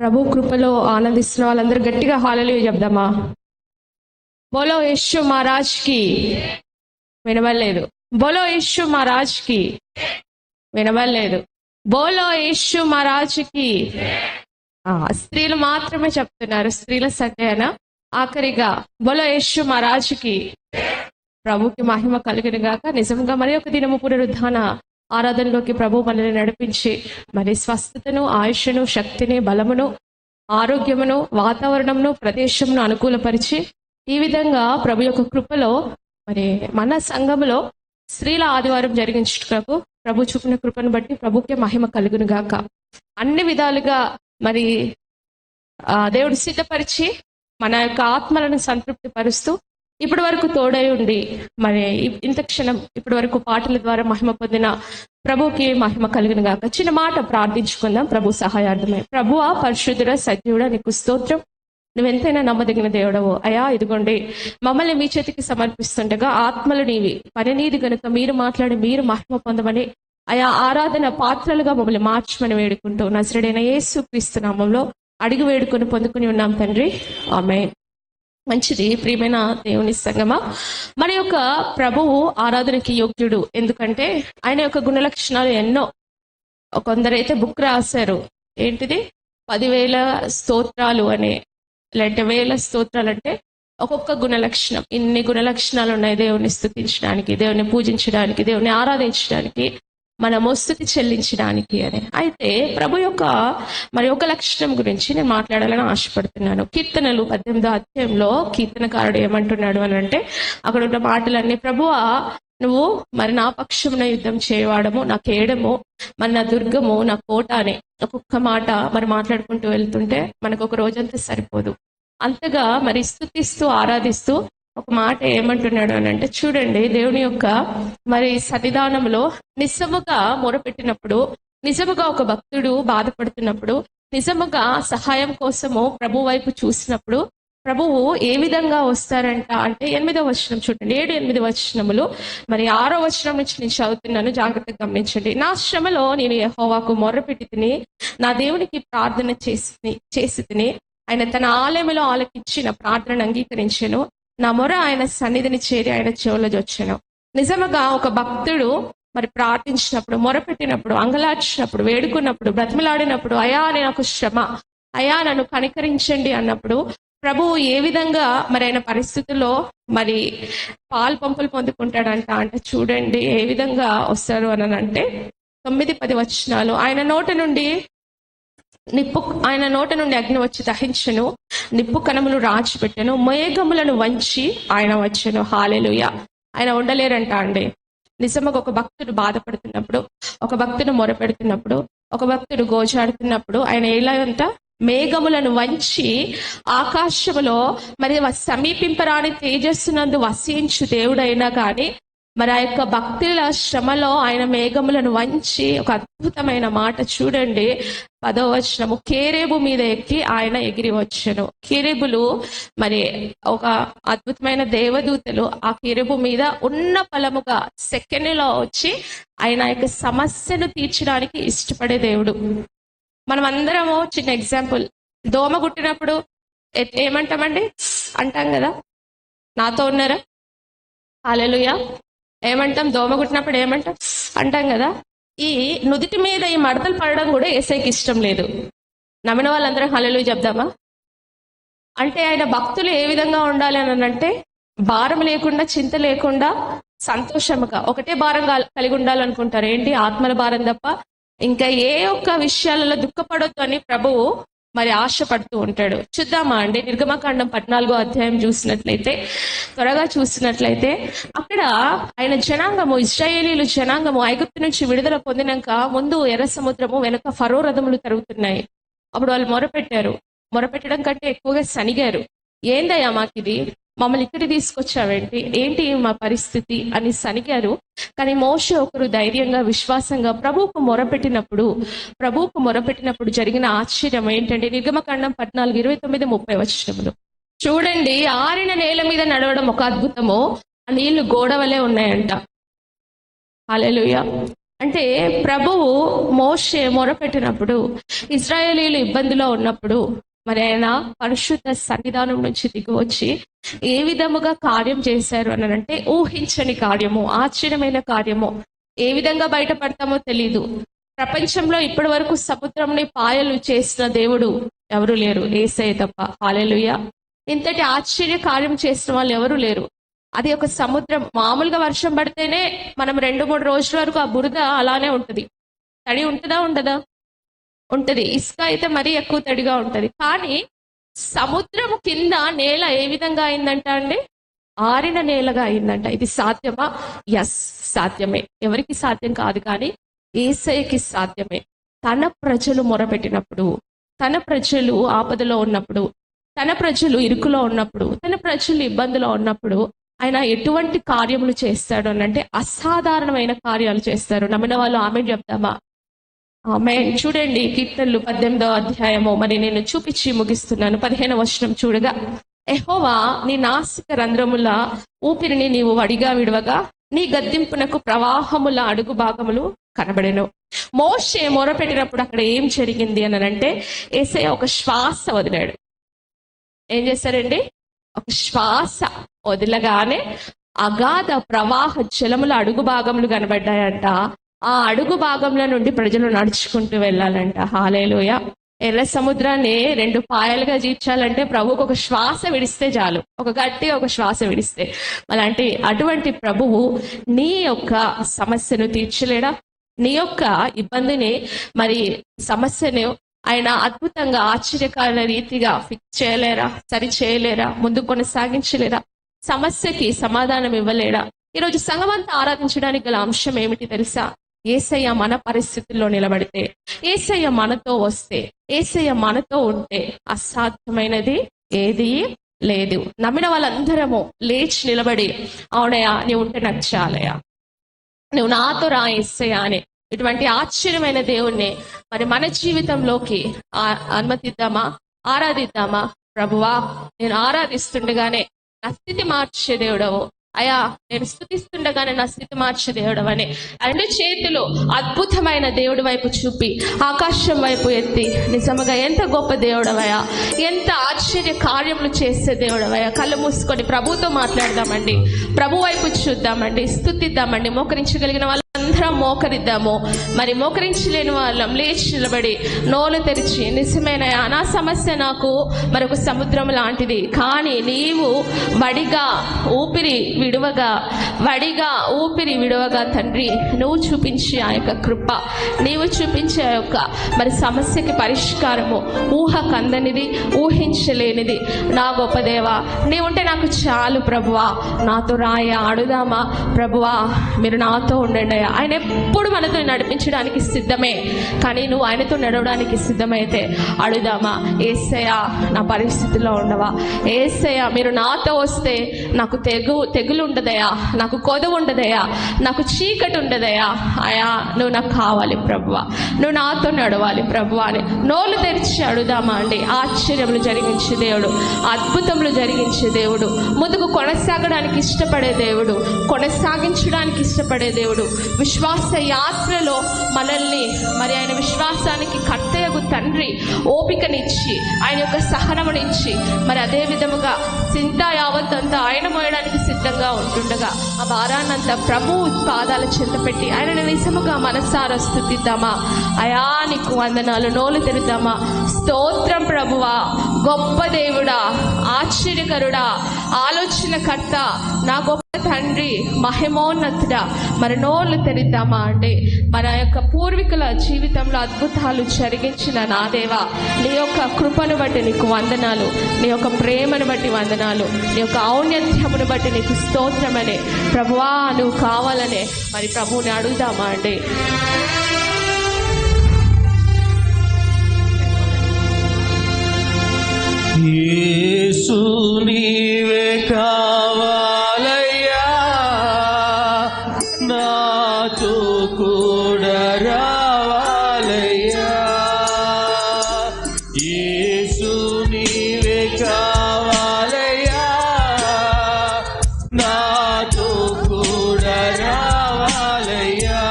ప్రభు కృపలో ఆనందిస్తున్న వాళ్ళందరూ గట్టిగా హల్లెలూయా చెప్దామా? బోలో యేషు మహారాజ్ కి. వినబడలేదు. బోలో యేషు మహారాజ్ కి. వినబడలేదు. బోలో యేషు మహారాజ్ కి. స్త్రీలు మాత్రమే చెప్తున్నారు. స్త్రీల సంఖ్యన ఆఖరిగా బోలో యేషు మహారాజ్ కి. ప్రభుకి మహిమ కలిగిన గాక. నిజంగా మరి ఒక దినము పునరుద్ధాన ఆరాధనలోకి ప్రభు మనల్ని నడిపించి మరి స్వస్థతను, ఆయుష్ను, శక్తిని, బలమును, ఆరోగ్యమును, వాతావరణమును, ప్రదేశమును అనుకూలపరిచి ఈ విధంగా ప్రభు యొక్క కృపలో మరి మన సంఘములో స్త్రీల ఆదివారం జరిగించుటకు ప్రభు చూపిన కృపను బట్టి ప్రభుకే మహిమ కలుగును గాక. అన్ని విధాలుగా మరి దేవుడు సిద్ధపరిచి మన యొక్క ఆత్మలను సంతృప్తి పరుస్తూ ఇప్పటి వరకు తోడై ఉండి మరి ఇంత క్షణం ఇప్పటి వరకు పాటల ద్వారా మహిమ పొందిన ప్రభుకి మహిమ కలిగిన గాక. చిన్న మాట ప్రార్థించుకుందాం ప్రభు సహాయార్థమై. ప్రభువా, పరిశుద్ధుడ, సజీవుడ, నీకు స్తోత్రం. నువ్వెంతైనా నమ్మదగిన దేవుడవు అయా. ఇదిగోండి మమ్మల్ని మీ చేతికి సమర్పిస్తుండగా ఆత్మలు నీవి, పని నీది గనుక మీరు మాట్లాడి మీరు మహిమ పొందమని అయా ఆరాధన పాత్రలుగా మమ్మల్ని మార్చమని వేడుకుంటూ నజరేడైన యేసు క్రీస్తు నామంలో అడిగి వేడుకొని పొందుకుని ఉన్నాం తండ్రి, ఆమేన్. మంచిది. ప్రియమైన దేవుని సంగమా, మన యొక్క ప్రభువు ఆరాధనకి యోగ్యుడు. ఎందుకంటే ఆయన యొక్క గుణలక్షణాలు ఎన్నో. కొందరైతే బుక్ రాశారు, ఏంటిది 10,000 స్తోత్రాలు అనే, లేదంటే 1000 స్తోత్రాలు అంటే ఒక్కొక్క గుణలక్షణం. ఇన్ని గుణలక్షణాలు ఉన్నాయి దేవుని స్తుతించడానికి, దేవుని పూజించడానికి, దేవుని ఆరాధించడానికి, మనము స్తుతి చెల్లించడానికి అని. అయితే ప్రభు యొక్క మరి ఒక లక్షణం గురించి నేను మాట్లాడాలని ఆశపడుతున్నాను. కీర్తనలు 18వ అధ్యాయంలో కీర్తనకారుడు ఏమంటున్నాడు అని అంటే, అక్కడ ఉన్న మాటలన్నీ, ప్రభువా నువ్వు మరి నా పక్షమున యుద్ధం చేయవాడము, నా కేడము, మరి నా దుర్గము, నా కోట అని ఒక్కొక్క మాట మరి మాట్లాడుకుంటూ వెళ్తుంటే మనకు ఒక రోజంతా సరిపోదు. అంతగా మరి స్తుతిస్తూ ఆరాధిస్తూ ఒక మాట ఏమంటున్నాడు అని అంటే, చూడండి దేవుని యొక్క మరి సన్నిధానంలో నిజముగా మొరపెట్టినప్పుడు, నిజముగా ఒక భక్తుడు బాధపడుతున్నప్పుడు, నిజముగా సహాయం కోసము ప్రభు వైపు చూసినప్పుడు ప్రభువు ఏ విధంగా వస్తారంట అంటే 8వ వచనం చూడండి. 7-8 వచనములు. మరి 6వ వచనం నుంచి నేను చదువుతున్నాను, జాగ్రత్తగా గమనించండి. నా శ్రమలో నేను యెహోవాకు మొర్రపెట్టి తిని నా దేవునికి ప్రార్థన చేసి తిని ఆయన తన ఆలయములో ఆలకించి నా ప్రార్థనను అంగీకరించెను. నా మొర ఆయన సన్నిధిని చేరి ఆయన చెవులో జొచ్చెను. నిజముగా ఒక భక్తుడు మరి ప్రార్థించినప్పుడు, మొరపెట్టినప్పుడు, అంగలార్చినప్పుడు, వేడుకున్నప్పుడు, బ్రతిమలాడినప్పుడు, అయా నాకు శ్రమ, అయా నన్ను కనికరించండి అన్నప్పుడు ప్రభువు ఏ విధంగా మరి ఆయన పరిస్థితుల్లో మరి పాలు పంపులు పొందుకుంటాడంట అంటే, చూడండి ఏ విధంగా వస్తారు అని అంటే 9-10 వచనాలు. ఆయన నోట నుండి అగ్ని వచ్చి దహించెను, నిప్పు కణములు రాచిపెట్టెను, మేఘములను వంచి ఆయన వచ్చెను. హల్లెలూయా. ఆయన ఉండలేరంట అండి. నిజంగా ఒక భక్తుడు బాధపడుతున్నప్పుడు, ఒక భక్తుడు మొరపెడుతున్నప్పుడు, ఒక భక్తుడు గోజాడుతున్నప్పుడు ఆయన ఎలా అంట, మేఘములను వంచి ఆకాశములో మరి సమీపింపరాని తేజస్సునందు వసించు దేవుడైనా కానీ మరి ఆ యొక్క భక్తుల శ్రమలో ఆయన మేఘములను వంచి ఒక అద్భుతమైన మాట చూడండి. 10వ వచనము, కేరేబు మీద ఎక్కి ఆయన ఎగిరి వచ్చెను. కేరేబులు మరి ఒక అద్భుతమైన దేవదూతలు. ఆ కేరేబు మీద ఉన్న ఫలముగా సెకండ్లో వచ్చి ఆయన యొక్క సమస్యను తీర్చడానికి ఇష్టపడే దేవుడు. మనం అందరము చిన్న ఎగ్జాంపుల్, దోమ కుట్టినప్పుడు ఏమంటామండి? అంటాం కదా. నాతో ఉన్నారా? హల్లెలూయా. ఏమంటాం? దోమ కుట్టినప్పుడు ఏమంటాం? అంటాం కదా. ఈ నుదిటి మీద ఈ మడతలు పడడం కూడా యేసయ్యకి ఇష్టం లేదు. నమ్మిన వాళ్ళందరూ హల్లెలూయా చెప్దామా? అంటే ఆయన భక్తులు ఏ విధంగా ఉండాలి అని అంటే, భారం లేకుండా, చింత లేకుండా, సంతోషముగా, ఒకటే భారం కలిగి ఉండాలనుకుంటారు. ఏంటి? ఆత్మల భారం తప్ప ఇంకా ఏ ఒక్క విషయాలలో దుఃఖపడొద్దు అని ప్రభువు మరి ఆశపడుతూ ఉంటాడు. చూద్దామా అండి, నిర్గమకాండం 14వ అధ్యాయం చూసినట్లయితే, త్వరగా చూసినట్లయితే, అక్కడ ఆయన జనాంగము, ఇశ్రాయేలీలు జనాంగము ఐగుప్తు నుంచి విడుదల పొందినాక ముందు ఎర్ర సముద్రము, వెనుక ఫరో రథములు తరుగుతున్నాయి. అప్పుడు వాళ్ళు మొరపెట్టారు. మొరపెట్టడం కంటే ఎక్కువగా సనిగారు. ఏందయ్యా మాకిది, మమ్మల్ని ఇక్కడ తీసుకొచ్చావేంటి, ఏంటి మా పరిస్థితి అని సనిగారు. కానీ మోషే ఒకరు ధైర్యంగా, విశ్వాసంగా ప్రభువుకు మొరపెట్టినప్పుడు జరిగిన ఆశ్చర్యం ఏంటంటే, నిర్గమకాండం 14:29-30 వచనములు చూడండి. ఆరిన నేల మీద నడవడం ఒక అద్భుతము, ఆ నీళ్లు గోడ వలె ఉన్నాయంట. హల్లెలూయా. అంటే ప్రభువు మోషే మొరపెట్టినప్పుడు, ఇశ్రాయేలీయులు ఇబ్బందిలో ఉన్నప్పుడు మరి ఆయన పరిశుద్ధ సన్నిధానం నుంచి దిగివచ్చి ఏ విధముగా కార్యం చేశారు అని అంటే, ఊహించని కార్యము, ఆశ్చర్యమైన కార్యము. ఏ విధంగా బయటపడతామో తెలీదు. ప్రపంచంలో ఇప్పటి వరకు సముద్రంని పాయలు చేసిన దేవుడు ఎవరు లేరు, యేసయ్య తప్ప. హల్లెలూయా. ఇంతటి ఆశ్చర్య కార్యం చేసిన వాళ్ళు ఎవరు లేరు. అది ఒక సముద్రం. మామూలుగా వర్షం పడితేనే మనం 2-3 రోజుల వరకు ఆ బురద అలానే ఉంటుంది. తడి ఉంటుందా ఉండదా? ఉంటది. ఇసుక అయితే మరీ ఎక్కువ తడిగా ఉంటది. కానీ సముద్రం కింద నేల ఏ విధంగా అయిందంట అండి? ఆరిన నేలగా అయిందంట. ఇది సాధ్యమా? ఎస్, సాధ్యమే. ఎవరికి సాధ్యం కాదు, కానీ యేసయ్యకి సాధ్యమే. తన ప్రజలు మొరపెట్టినప్పుడు, తన ప్రజలు ఆపదలో ఉన్నప్పుడు, తన ప్రజలు ఇరుకులో ఉన్నప్పుడు, తన ప్రజలు ఇబ్బందిలో ఉన్నప్పుడు ఆయన ఎటువంటి కార్యములు చేస్తాడు అని అంటే, అసాధారణమైన కార్యాలు చేస్తారు. నమ్మిన వాళ్ళు ఆమె చెప్తామా? ఆమె. చూడండి, కీర్తనలు 18వ అధ్యాయము మరి నేను చూపించి ముగిస్తున్నాను. 15వ వచనం చూడగా, యెహోవా నీ నాసిక రంధ్రముల ఊపిరిని నీవు వడిగా విడవగా నీ గద్దింపునకు ప్రవాహముల అడుగు భాగములు కనబడెను. మోషే మొరపెట్టినప్పుడు అక్కడ ఏం జరిగింది అని అంటే, యేసయ్య ఒక శ్వాస వదిలాడు. ఏం చేశారండి? ఒక శ్వాస వదలగానే అగాధ ప్రవాహ జలముల అడుగు భాగములు కనబడ్డాయంట. ఆ అడుగు భాగంలో నుండి ప్రజలు నడుచుకుంటూ వెళ్ళాలంట. హల్లెలూయా. ఎర్ర సముద్రాన్ని 2 పాయలుగా చీల్చాలంటే ప్రభువుకు ఒక శ్వాస విడిస్తే చాలు, ఒక గట్టిగా ఒక శ్వాస విడిస్తే. అటువంటి ప్రభువు నీ యొక్క సమస్యను తీర్చలేడా? నీ యొక్క ఇబ్బందిని మరి సమస్యను ఆయన అద్భుతంగా ఆశ్చర్యకర రీతిగా ఫిక్స్ చేయలేరా? సరి చేయలేరా? ముందు కొనసాగించలేరా? సమస్యకి సమాధానం ఇవ్వలేడా? ఈరోజు సంఘమంతా ఆరాధించడానికి గల అంశం ఏమిటి తెలుసా? యేసయ్య మన పరిస్థితుల్లో నిలబడితే, యేసయ్య మనతో వస్తే, యేసయ్య మనతో ఉంటే అసాధ్యమైనది ఏది లేదు. నమ్మిన వాళ్ళందరము లేచి నిలబడి, అవునయ్యా నీవు ఉంటే నాకు చాలయ్యా, నువ్వు నాతో రా యేసయ్య అని ఇటువంటి ఆశ్చర్యమైన దేవుణ్ణి మరి మన జీవితంలోకి అనుమతిద్దామా? ఆరాధిద్దామా? ప్రభువా, నేను ఆరాధిస్తుండగానే నా స్థితి మార్చే దేవుడవు అయ్యా, నేను స్తుతిస్తుండగానే నా స్థితి మార్చే దేవుడవని 2 చేతులు అద్భుతమైన దేవుడి వైపు చూపి ఆకాశం వైపు ఎత్తి, నిజముగా ఎంత గొప్ప దేవుడవయ్యా, ఎంత ఆశ్చర్య కార్యములు చేసే దేవుడవయ్యా. కళ్ళు మూసుకొని ప్రభుతో మాట్లాడదామండి, ప్రభు వైపు చూద్దామండి, స్తుతిద్దామండి. మోకరించగలిగిన వాళ్ళందరం మోకరిద్దాము. మరి మోకరించలేని వాళ్ళం లేచి నిలబడి నోలు తెరిచి, నిజమేనయ్యా నా సమస్య నాకు మరొక సముద్రం లాంటిది, కానీ నీవు వడిగా ఊపిరి విడువగా తండ్రి నువ్వు చూపించే ఆ యొక్క కృప, నీవు చూపించే ఆ యొక్క మరి సమస్యకి పరిష్కారము ఊహకందనిది, ఊహించలేనిది. నా గొప్ప దేవా, నీవుంటే నాకు చాలు ప్రభువా, నాతో రాయ ఆడుదామా ప్రభువా, మీరు నాతో ఉండండి. ఆయన ఎప్పుడు మనతో నడిపించడానికి సిద్ధమే, కానీ నువ్వు ఆయనతో నడవడానికి సిద్ధమైతే అడుగుదామా? యేసయ్య నా పరిస్థితిలో ఉండవా? యేసయ్య మీరు నాతో వస్తే నాకు తెగులు ఉండదయా, నాకు కొదవ ఉండదయా, నాకు చీకటి ఉండదయా. అయా నువ్వు నాకు కావాలి ప్రభువా, నువ్వు నాతో నడవాలి ప్రభువా అని నోలు తెరిచి అడుగుదామా అండి? ఆశ్చర్యములు జరిగించే దేవుడు, అద్భుతములు జరిగించే దేవుడు, ముందుకు కొనసాగడానికి ఇష్టపడే దేవుడు, కొనసాగించడానికి ఇష్టపడే దేవుడు, విశ్వాస యాత్రలో మనల్ని మరి ఆయన విశ్వాసానికి కర్తయగు తండ్రి ఓపికనిచ్చి, ఆయన యొక్క సహనమునిచ్చి, మరి అదే విధముగా చింత యావత్తంతా ఆయన మోయడానికి సిద్ధంగా ఉంటుండగా ఆ భారాన్నంతా ప్రభు పాదాల చెంత పెట్టి ఆయనను నిజముగా మనసారా స్తుతిద్దామా? అయా నీకు వందనాలు. నోలు తెరుద్దామా? స్తోత్రం ప్రభువా, గొప్ప దేవుడా, ఆశ్చర్యకరుడా, ఆలోచనకర్త, నా గొప్ప తండ్రి, మహిమోన్నతుడా. మరి నోళ్ళు తెరిద్దామా అండి? మన యొక్క పూర్వీకుల జీవితంలో అద్భుతాలు జరిగించిన నా దేవా, నీ యొక్క కృపను బట్టి నీకు వందనాలు, నీ యొక్క ప్రేమను బట్టి వందనాలు, నీ యొక్క ఔన్నత్యమును బట్టి నీకు స్తోత్రమని ప్రభువా నువ్వు కావాలనే మరి ప్రభువుని అడుగుదామా అండి? యేసు నీవే కావాలయ్యా, నాతో కూడా రావాలయ్యా. యేసు నీవే కావాలయ్యా, నాతో కూడా రావాలయ్యా.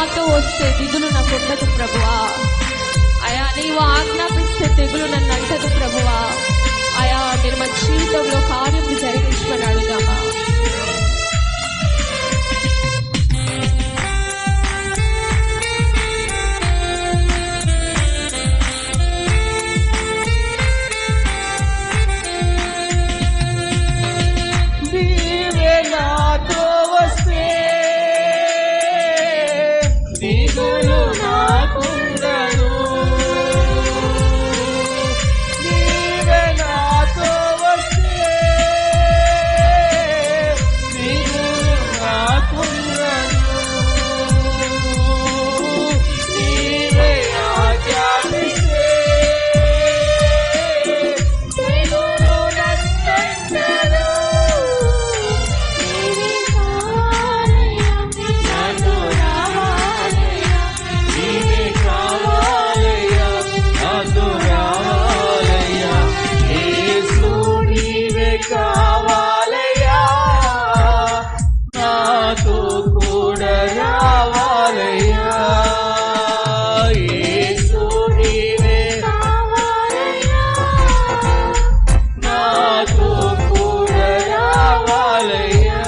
నాతో వస్తే దిగులు నాకు ఉండదు ప్రభువా. అయా నీవు ఆజ్ఞాపిస్తే తెగులు నన్ను అంటదు ప్రభువా. అయా మీరు మా జీవితంలో కార్యం జరిగించుకొని అడుగుదామా. నీవే నాతో వస్తే దిగులు నాకుండదు. నీవే నాతో వస్తే దిగులు నాకుండదు. నీవే ఆజ్ఞాపిస్తే దిగులు నన్నంటదు. నీవే కావాలయ్యా, నాతో రావాలయ్యా. యేసు నీవే కావాలయ్యా, నాతో కూడా రావాలయ్యా. యేసు నీవే నాతో కూడా రావాలయ్యా.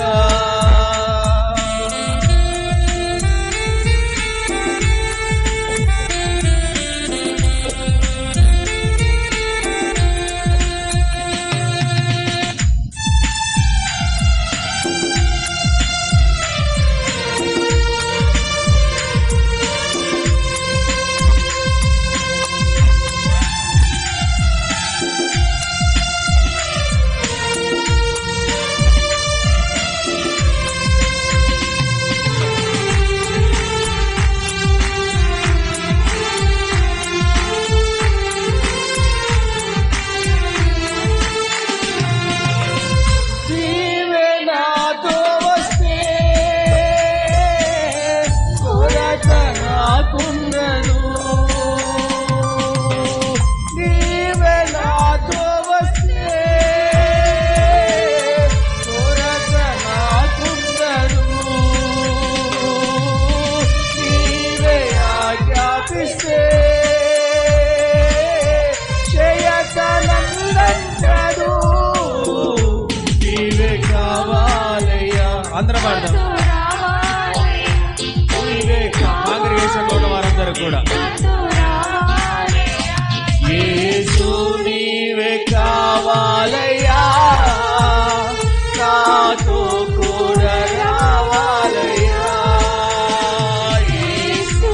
నీవే నాతో వస్తే కొరత నాకుండదు. నీవే నాతో వస్తే కొరత నాకుండదు. నీవే ఆజ్ఞాపిస్తే చేయక నన్నంటదు. నీవే కావాలయ్యా. అందరం పాడదాం. నీవే కాంగ్రిగేషన్లో ఉన్న వారందరూ కూడా యేసు నీవే కావాలయ్యా, నాతో కూడా రావాలయ్యా. యేసు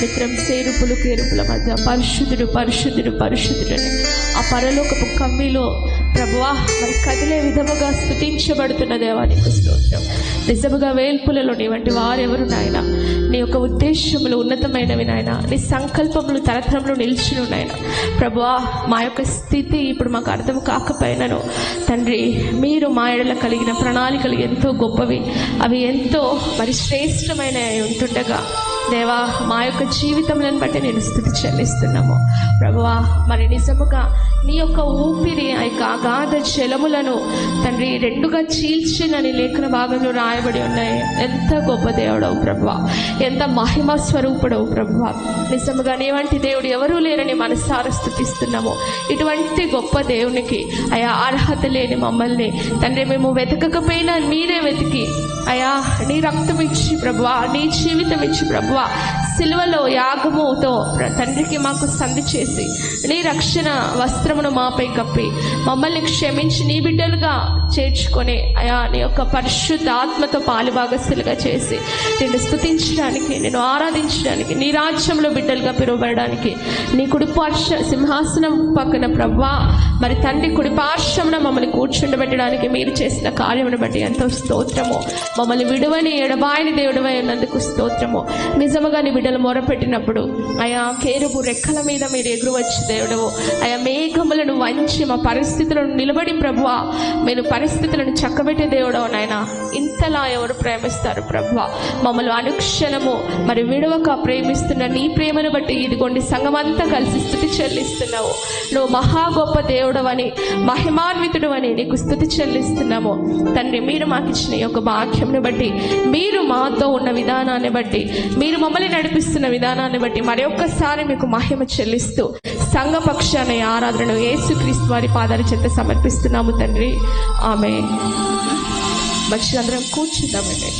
నిత్యం సేరుపులు కేరుపుల మధ్య పరిశుద్ధుడు పరిశుద్ధుడు పరిశుద్ధుడు అని ఆ పరలోకపు కమ్మిలో ప్రభువా మరి కదిలే విధముగా స్తుతించబడుతున్న దేవానికి స్తోత్రం. నిజముగా వేల్పులలో నీ వంటి వారెవరు నాయన? నీ యొక్క ఉద్దేశములు ఉన్నతమైనవి నాయన, నీ సంకల్పములు తరతరములు నిలిచిను నాయన. ప్రభువా మా యొక్క స్థితి ఇప్పుడు మాకు అర్థం కాకపోయినను తండ్రి, మీరు మా ఎడల కలిగిన ప్రణాళికలు ఎంతో గొప్పవి, అవి ఎంతో మరి శ్రేష్టమైనవి ఉంటుండగా దేవా మా యొక్క జీవితములను బట్టి నేను స్థుతి చెల్లిస్తున్నాము ప్రభువా. మరి నిజముగా నీ యొక్క ఊపిరి ఆ యొక్క అగాధ జలములను తండ్రి రెండుగా చీల్చినని లేఖన భాగంలో రాయబడి ఉన్నాయి. ఎంత గొప్ప దేవుడవు ప్రభువా, ఎంత మహిమ స్వరూపుడవు ప్రభువా. నిజముగా నీ వంటి దేవుడు ఎవరూ లేరని మనసారా స్తుతిస్తున్నాము. ఇటువంటి గొప్ప దేవునికి అయా అర్హత లేని మమ్మల్ని తండ్రి మేము వెతకకపోయినా మీరే వెతికి అయా నీ రక్తం ఇచ్చి ప్రభువా, నీ జీవితం ఇచ్చి ప్రభువా, సిలువలో యాగముతో తండ్రికి మాకు సంధి చేసి నీ రక్షణ వస్త్రమును మాపై కప్పి మమ్మల్ని క్షమించి నీ బిడ్డలుగా చేర్చుకొని అయా నీ యొక్క పరిశుద్ధ ఆత్మతో పాలుభాగస్తులుగా చేసి నిన్ను స్తుతించడానికి, నిన్ను ఆరాధించడానికి, నీ రాజ్యంలో బిడ్డలుగా పిలువబడడానికి నీ కుడిపార్శ సింహాసనం పక్కన ప్రభువా మరి తండ్రి కుడిపార్శ్వమున మమ్మల్ని కూర్చుండబెట్టడానికి మీరు చేసిన కార్యమును బట్టి ఎంతో స్తోత్రము. మమ్మల్ని విడువని ఎడబాయని దేవుడివై ఉన్నందుకు స్తోత్రము. నిజముగా నీ బిడ్డలు మొరపెట్టినప్పుడు అయా కేరుబు రెక్కల మీద మీరు ఎగురు వచ్చి దేవుడవు అయా మేఘములను వంచి మా పరిస్థితులను నిలబడి ప్రభువా మీరు పరిస్థితులను చక్కబెట్టే దేవుడవు నాయన. ఇంతలా ఎవరు ప్రేమిస్తారు ప్రభువా? మమ్మల్ని అనుక్షణము మరి విడవక ప్రేమిస్తున్న నీ ప్రేమను బట్టి ఇదిగోండి సంఘమంతా కలిసి స్తుతి చెల్లిస్తున్నావు. నువ్వు మహా గొప్ప దేవుడవని, మహిమాన్వితుడు అని నీకు స్తుతి చెల్లిస్తున్నాము తండ్రి. మీరు మాకు ఇచ్చిన ఈ యొక్క భాగ్యంను బట్టి, మీరు మాతో ఉన్న విధానాన్ని బట్టి, మీరు మమ్మల్ని నడిపిస్తున్న విధానాన్ని బట్టి మరొక్కసారి మీకు మహిమ చెల్లిస్తూ సంఘ పక్షాన ఆరాధనను యేసుక్రీస్తు వారి పాదాల చెంత సమర్పిస్తున్నాము తండ్రి. ఆమేన్. మంచి అందరం కూర్చుందామండి.